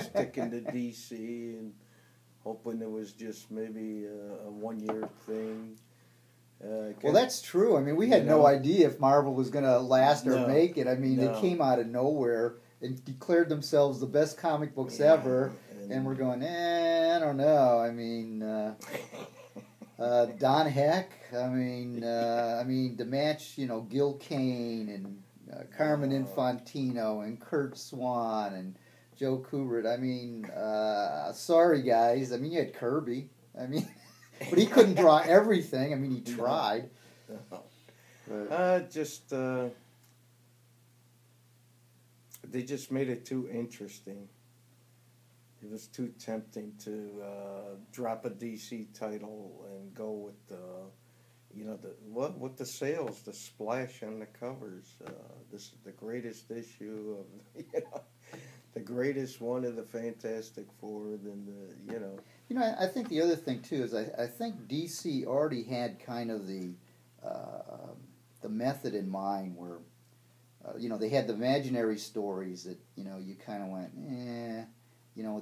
sticking to DC and hoping it was just maybe a one-year thing. Well, that's true. I mean, we had no idea if Marvel was going to last or make it. I mean, they came out of nowhere and declared themselves the best comic books ever, and we're going, I don't know. I mean, Don Heck. I mean, to match, Gil Kane and Carmen Infantino and Kurt Swan and Joe Kubert. I mean, sorry guys. I mean, you had Kirby. I mean. But he couldn't draw everything. I mean, he tried. They just made it too interesting. It was too tempting to drop a DC title and go with with the sales, the splash on the covers. This is the greatest issue of the greatest one of the Fantastic Four. I think the other thing too is I think DC already had kind of the method in mind where they had the imaginary stories that you kind of went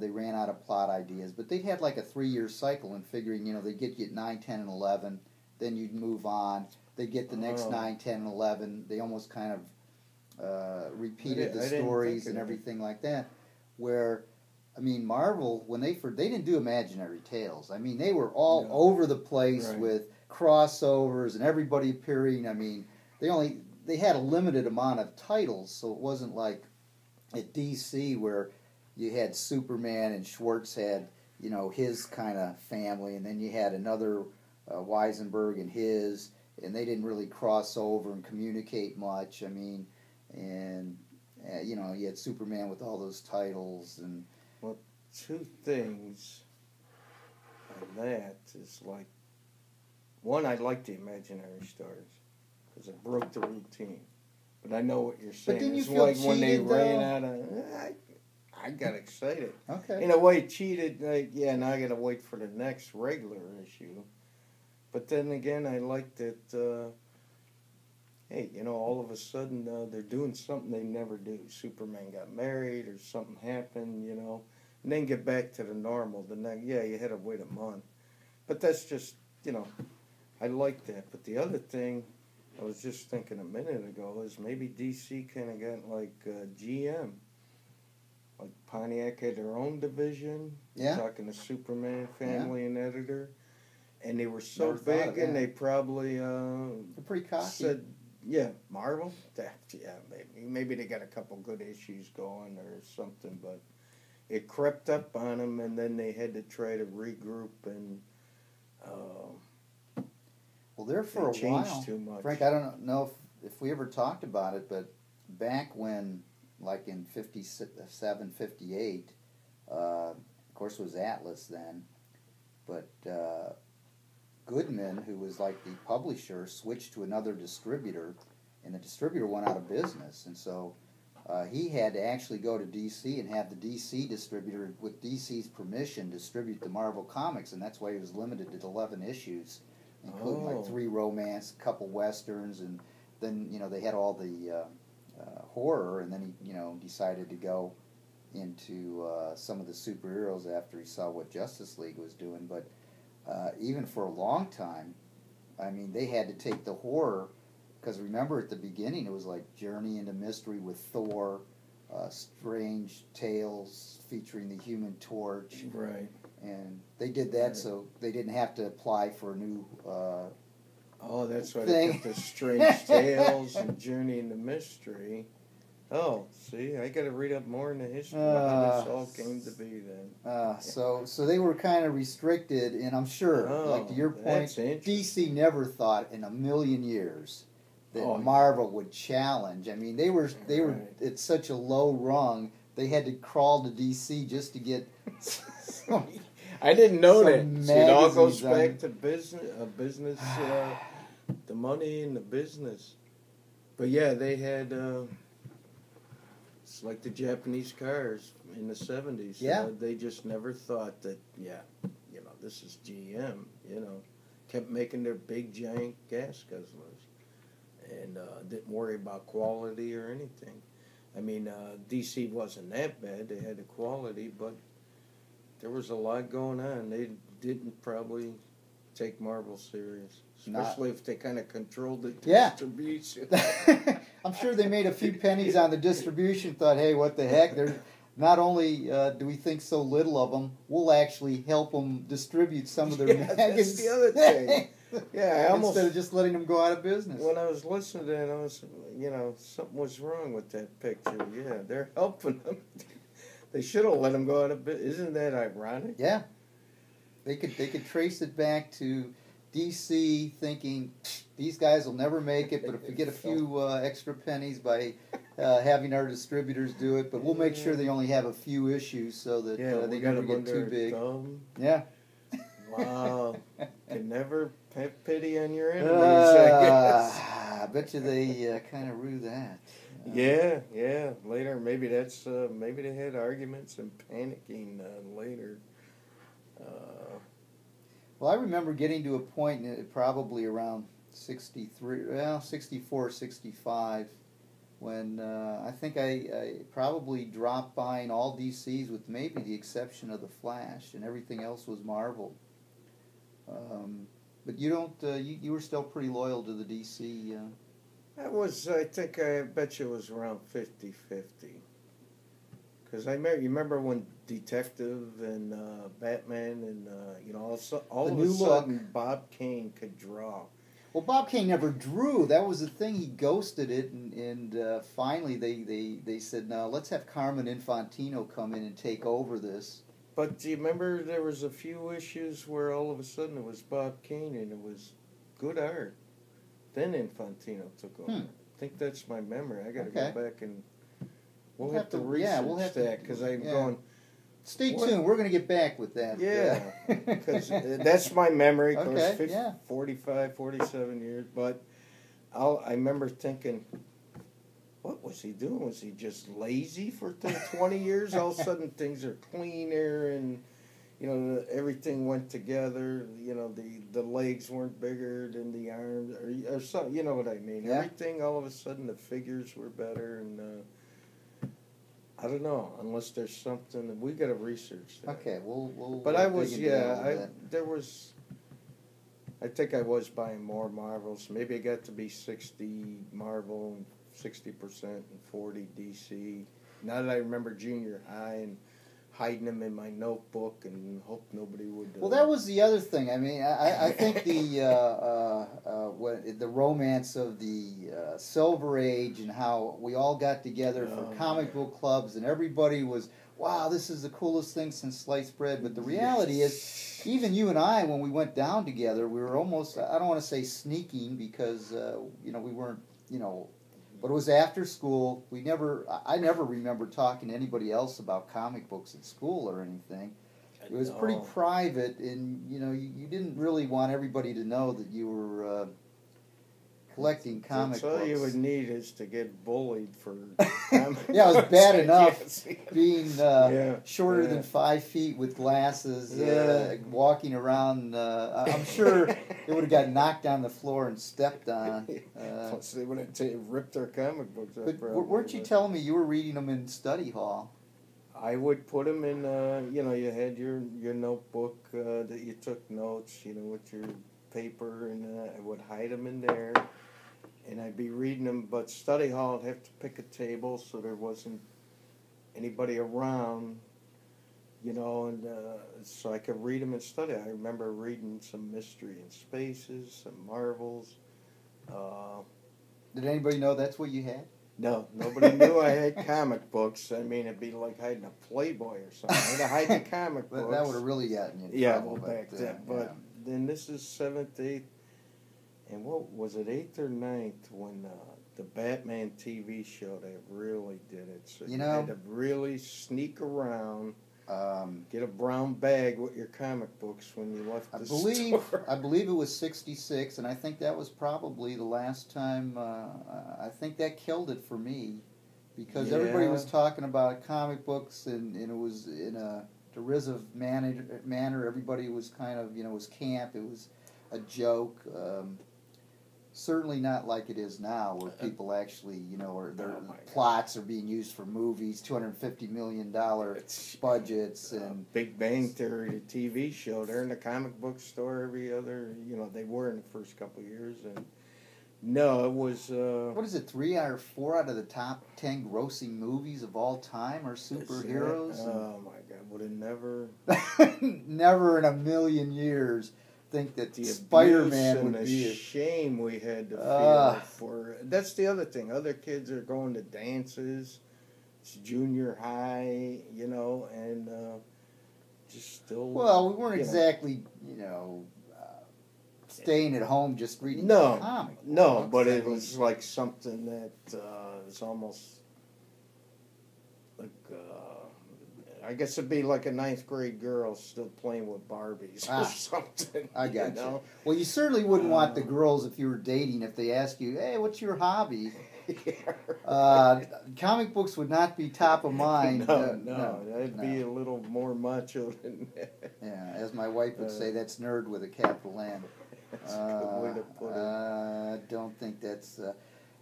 they ran out of plot ideas, but they had like a 3-year cycle and figuring they'd get you at 9, 10, and 11, then you'd move on. They'd get the next 9, 10, and 11. They almost kind of repeated the stories and everything like that. Where Marvel, when they didn't do imaginary tales. I mean, they were all over the place with crossovers and everybody appearing. I mean, they had a limited amount of titles, so it wasn't like at DC where you had Superman and Schwartz had his kind of family, and then you had another Weisenberg and his, and they didn't really cross over and communicate much. I mean, and you had Superman with all those titles and. Well, two things on that is like, one, I like the imaginary stars because it broke the routine. But I know what you're saying. But didn't you it's feel like cheated, when they though? ran out of, I got excited. Okay. In a way, cheated. Now I got to wait for the next regular issue. But then again, I liked that. Hey, all of a sudden they're doing something they never do. Superman got married or something happened, and then get back to the normal. You had to wait a month. But that's just, I like that. But the other thing I was just thinking a minute ago is maybe DC kind of got like GM. Like Pontiac had their own division. Yeah. Talking to Superman family and editor. And they were so Never big and they probably they're pretty cocky. said, Marvel? Maybe they got a couple good issues going or something, but it crept up on them, and then they had to try to regroup and. Well, there for a while, too much. Frank. I don't know if we ever talked about it, but back when, like in 57, 58, of course it was Atlas then, but. Goodman, who was like the publisher, switched to another distributor, and the distributor went out of business. And so he had to actually go to DC and have the DC distributor, with DC's permission, distribute the Marvel Comics, and that's why he was limited to 11 issues, including like 3 romance, a couple westerns, and then they had all the horror, and then he decided to go into some of the superheroes after he saw what Justice League was doing, but. Even for a long time, I mean, they had to take the horror, because remember at the beginning it was like Journey into Mystery with Thor, Strange Tales featuring the Human Torch. Right. And they did that so they didn't have to apply for a new that's why thing. they got the Strange Tales and Journey into Mystery. Oh, see, I got to read up more in the history of how this all came to be then. So they were kind of restricted, and I'm sure, like to your point, DC never thought in a million years that Marvel would challenge. I mean, they were at such a low rung, they had to crawl to DC just to get. I didn't know that. See, it all goes back to business, the money and the business. But yeah, they had. It's like the Japanese cars in the 70s. Yeah. They just never thought that, this is GM, Kept making their big, giant gas guzzlers. And didn't worry about quality or anything. I mean, DC wasn't that bad. They had the quality, but there was a lot going on. They didn't probably take Marvel serious, especially if they kind of controlled the distribution. I'm sure they made a few pennies on the distribution. Thought, hey, what the heck? They're not only do we think so little of them, we'll actually help them distribute some of their magazines. That's the other thing. Yeah, I almost, instead of just letting them go out of business. When I was listening to it, I was, something was wrong with that picture. Yeah, they're helping them. They should have let them go out of business. Isn't that ironic? Yeah, they could trace it back to DC thinking these guys will never make it, but if we get a few extra pennies by having our distributors do it, but we'll make sure they only have a few issues so that they never get too big. Yeah. Wow. Can never have pity on your enemies, I guess. I bet you they kind of rue that. Yeah. Later, maybe that's maybe they had arguments and panicking later. Well, I remember getting to a point probably around 64, 65, when I think I probably dropped buying all DCs with maybe the exception of the Flash, and everything else was Marvel. But you don't. You were still pretty loyal to the DC. I bet you it was around 50-50. Because you remember when Detective and Batman and all of a sudden Bob Kane could draw. Well, Bob Kane never drew. That was the thing. He ghosted it, and finally they said, "No, let's have Carmen Infantino come in and take over this." But do you remember there was a few issues where all of a sudden it was Bob Kane and it was good art. Then Infantino took over. I think that's my memory. I got to go back and we'll have to research that because I'm going. Stay tuned. We're going to get back with that. Yeah, because that's my memory. Of course, 45, 47 years. But I remember thinking, what was he doing? Was he just lazy for 20 years? All of a sudden things are cleaner and, everything went together. The legs weren't bigger than the arms or something. You know what I mean? Yeah. Everything, all of a sudden the figures were better and... I don't know, unless there's something we got to research that. Okay, we'll. But I was, I think I was buying more Marvels. Maybe I got to be 60 Marvel, 60% and 40 DC. Now that I remember junior high and hiding them in my notebook and hope nobody would. Well, that was the other thing. I mean, I think the romance of the Silver Age and how we all got together for comic book clubs and everybody was, wow, this is the coolest thing since sliced bread. But the reality is, even you and I, when we went down together, we were almost, I don't want to say sneaking because, we weren't, but it was after school. I never remember talking to anybody else about comic books at school or anything. It was pretty private, and you didn't really want everybody to know that you were collecting comic books. All you would need is to get bullied for comic Yeah, it was bad enough yes. being shorter than 5 feet with glasses, walking around. I'm sure it would have got knocked on the floor and stepped on. Plus they would have ripped their comic books up. But weren't you telling me you were reading them in study hall? I would put them in, you had your notebook that you took notes, with your paper, and I would hide them in there. And I'd be reading them, but study hall, I'd have to pick a table so there wasn't anybody around, and so I could read them and study. I remember reading some Mystery in Spaces, some Marvels. Did anybody know that's what you had? No, nobody knew I had comic books. I mean, it'd be like hiding a Playboy or something. I'd hide the comic books. That would have really gotten you in trouble back then. But then this is 7th, 8th, and what was it, 8th or 9th, when the Batman TV show, they really did it. So you had to really sneak around, get a brown bag with your comic books when you left the store. I believe it was 66, and I think that was probably the last time. I think that killed it for me, because everybody was talking about comic books, and it was in a derisive manner. Everybody was kind of, it was camp. It was a joke. certainly not like it is now, where people actually, or their Oh my God. plots are being used for movies, $250 million budgets, and Big Bang Theory, the TV show. They're in the comic book store every other. They were in the first couple of years, and no, it was. what is it? 3 or 4 out of the top 10 grossing movies of all time are superheroes. Oh my God! Would it never? Never in a million years think that The Spider-Man abuse and would the be. shame we had to feel for. That's the other thing. Other kids are going to dances. It's junior high, and just still. Well, we weren't exactly, staying at home just reading comic books. No, but it was like something that is almost like. I guess it'd be like a ninth grade girl still playing with Barbies or something. I got you. Well, you certainly wouldn't want the girls, if you were dating, if they asked you, "Hey, what's your hobby?" Comic books would not be top of mind. No, that'd be a little more macho than that. Yeah, as my wife would say, that's nerd with a capital N. That's a good way to put it. I don't think that's.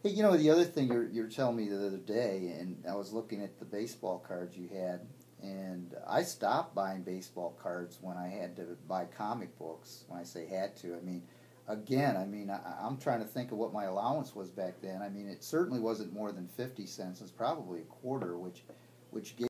Hey, the other thing you're telling me the other day, and I was looking at the baseball cards you had. And I stopped buying baseball cards when I had to buy comic books. When I say had to, I'm trying to think of what my allowance was back then. It certainly wasn't more than 50 cents. It's probably a quarter, which gave